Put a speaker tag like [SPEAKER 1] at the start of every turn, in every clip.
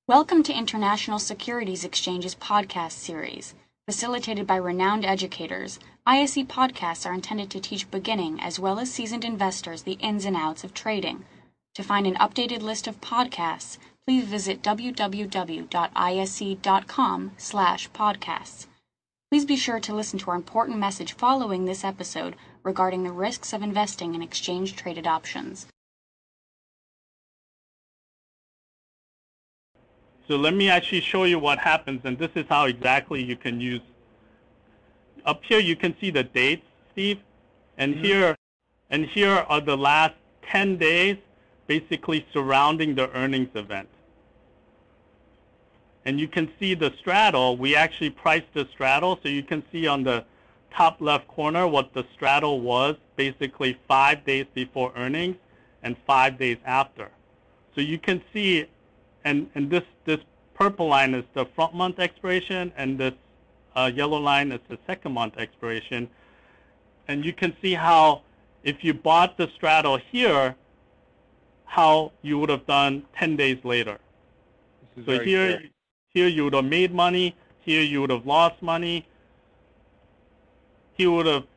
[SPEAKER 1] Welcome to International Securities Exchange's podcast series. Facilitated by renowned educators, ISE podcasts are intended to teach beginning as well as seasoned investors the ins and outs of trading. To find an updated list of podcasts, please visit www.ise.com/podcasts. Please be sure to listen to our important message following this episode regarding the risks of investing in exchange-traded options.
[SPEAKER 2] So let me actually show you what happens, and this is how exactly you can use. Up here you can see the dates, Steve, and here are the last 10 days basically surrounding the earnings event. And you can see the straddle. We actually priced the straddle, so you can see on the top left corner what the straddle was basically 5 days before earnings and 5 days after. So you can see. And this purple line is the front month expiration, and this yellow line is the second month expiration. And you can see how, if you bought the straddle here, how you would have done 10 days later. So here you would have made money. Here you would have lost money. Here would have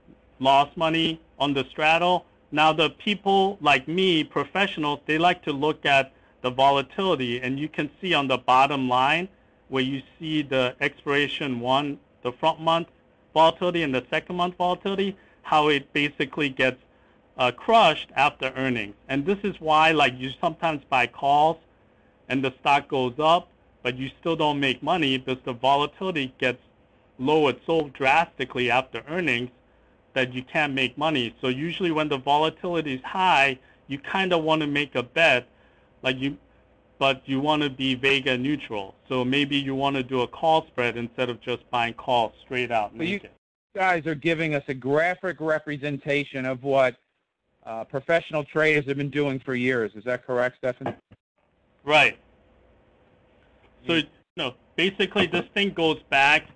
[SPEAKER 2] lost money on the straddle. Now the people like me, professionals, they like to look at the volatility, and you can see on the bottom line where you see the expiration one, the front month volatility and the second month volatility, how it basically gets crushed after earnings. And this is why, like, you sometimes buy calls and the stock goes up, but you still don't make money because the volatility gets lowered so drastically after earnings that you can't make money. So usually when the volatility is high, you kind of want to make a bet, but you want to be vega neutral. So maybe you want to do a call spread instead of just buying calls straight out naked.
[SPEAKER 3] You guys are giving us a graphic representation of what professional traders have been doing for years. Is that correct, Stefen?
[SPEAKER 2] Right. So basically this thing goes back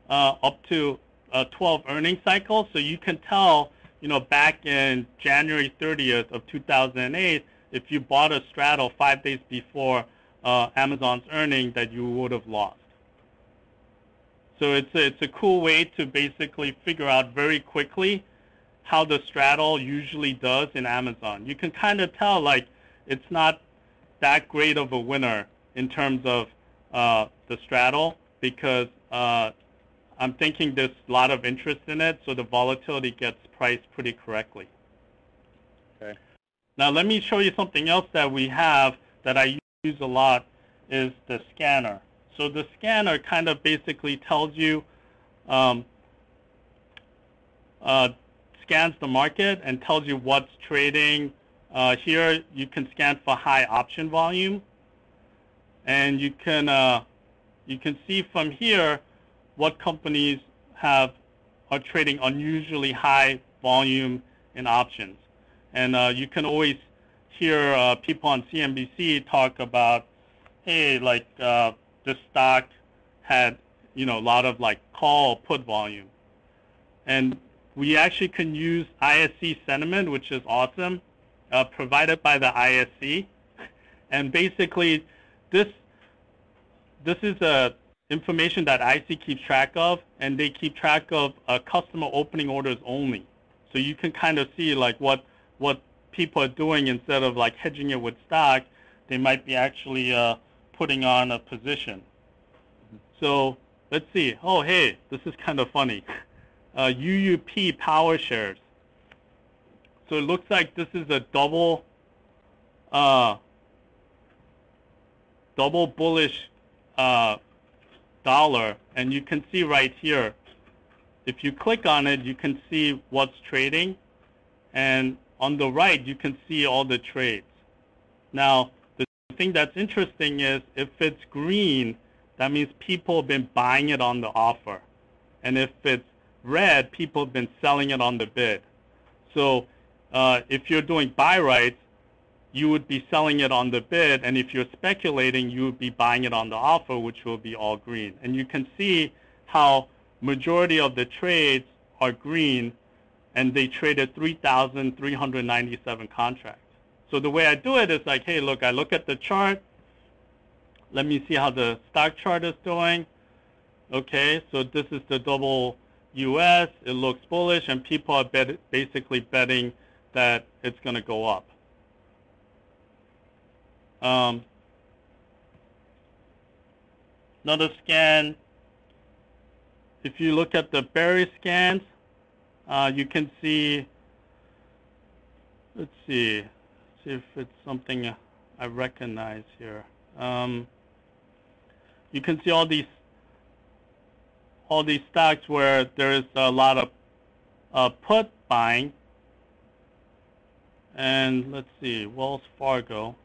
[SPEAKER 2] up to 12 earnings cycles. So you can tell, back in January 30th of 2008, if you bought a straddle 5 days before Amazon's earning, that you would have lost. So it's a cool way to basically figure out very quickly how the straddle usually does in Amazon. You can kind of tell, like, it's not that great of a winner in terms of the straddle, because I'm thinking there's a lot of interest in it, so the volatility gets priced pretty correctly.
[SPEAKER 3] Okay.
[SPEAKER 2] Now let me show you something else that we have that I use a lot, is the scanner. So the scanner kind of basically tells you, scans the market and tells you what's trading. Here you can scan for high option volume, and you can see from here what companies are trading unusually high volume in options. And you can always hear people on CNBC talk about, hey, like this stock had, a lot of like call put volume. And we actually can use ISE sentiment, which is awesome, provided by the ISE. And basically, this is information that ISE keeps track of, and they keep track of customer opening orders only. So you can kind of see like what people are doing. Instead of like hedging it with stock, they might be actually putting on a position. So let's see. Oh, hey, this is kind of funny. UUP power shares. So it looks like this is a double bullish dollar, and you can see right here, if you click on it, you can see what's trading, and on the right you can see all the trades. Now the thing that's interesting is if it's green, that means people have been buying it on the offer, and if it's red, people have been selling it on the bid. So if you're doing buy rights, you would be selling it on the bid, and if you're speculating, you would be buying it on the offer, which will be all green. And you can see how majority of the trades are green, and they traded 3,397 contracts. So the way I do it is like, hey, look, I look at the chart, let me see how the stock chart is doing. Okay, so this is the double US. It looks bullish, and people are basically betting that it's going to go up. Another scan. If you look at the bearish scans, you can see, let's see if it's something I recognize here. You can see all these stocks where there is a lot of put buying. And let's see, Wells Fargo.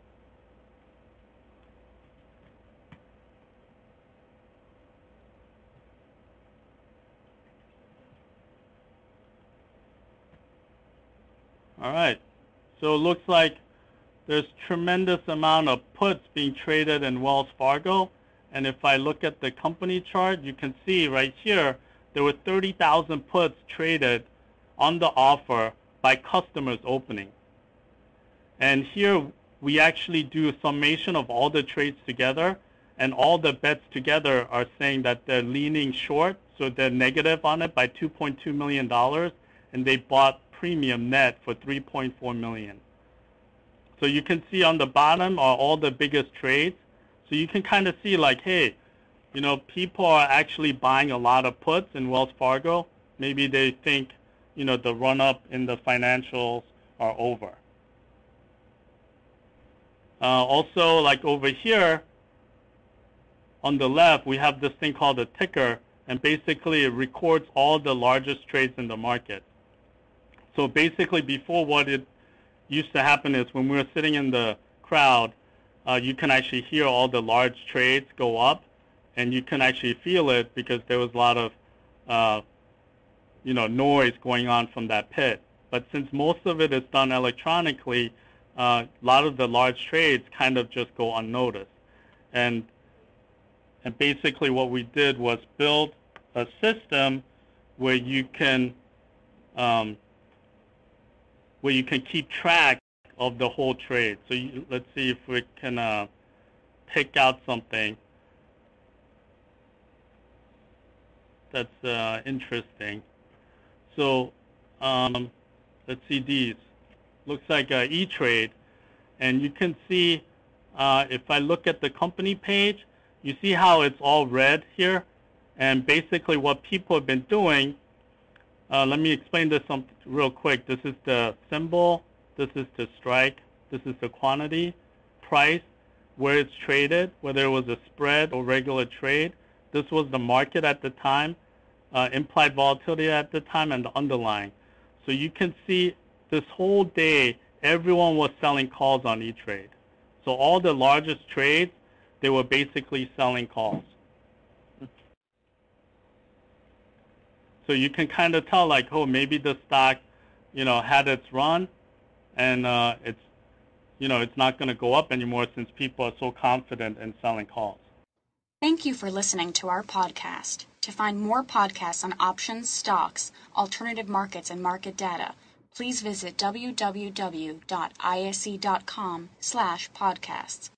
[SPEAKER 2] All right, so it looks like there's tremendous amount of puts being traded in Wells Fargo. And if I look at the company chart, you can see right here, there were 30,000 puts traded on the offer by customers opening. And here we actually do a summation of all the trades together, and all the bets together are saying that they're leaning short, so they're negative on it by $2.2 million, and they bought premium net for $3.4 million. So you can see on the bottom are all the biggest trades. So you can kind of see like, hey, you know, people are actually buying a lot of puts in Wells Fargo. Maybe they think, you know, the run-up in the financials are over. Also, like over here on the left, we have this thing called a ticker, and basically it records all the largest trades in the market. So basically before, what it used to happen is when we were sitting in the crowd, you can actually hear all the large trades go up, and you can actually feel it because there was a lot of you know, noise going on from that pit. But since most of it is done electronically, a lot of the large trades kind of just go unnoticed. And basically what we did was build a system where you can keep track of the whole trade. So let's see if we can pick out something that's interesting. So let's see these. Looks like E-Trade, and you can see if I look at the company page, you see how it's all red here, and basically what people have been doing. Let me explain this real quick. This is the symbol, this is the strike, this is the quantity, price, where it's traded, whether it was a spread or regular trade. This was the market at the time, implied volatility at the time, and the underlying. So you can see this whole day, everyone was selling calls on E-Trade. So all the largest trades, they were basically selling calls. So you can kind of tell, like, oh, maybe the stock, you know, had its run, and it's, you know, it's not going to go up anymore since people are so confident in selling calls.
[SPEAKER 1] Thank you for listening to our podcast. To find more podcasts on options, stocks, alternative markets, and market data, please visit www.ise.com/podcasts.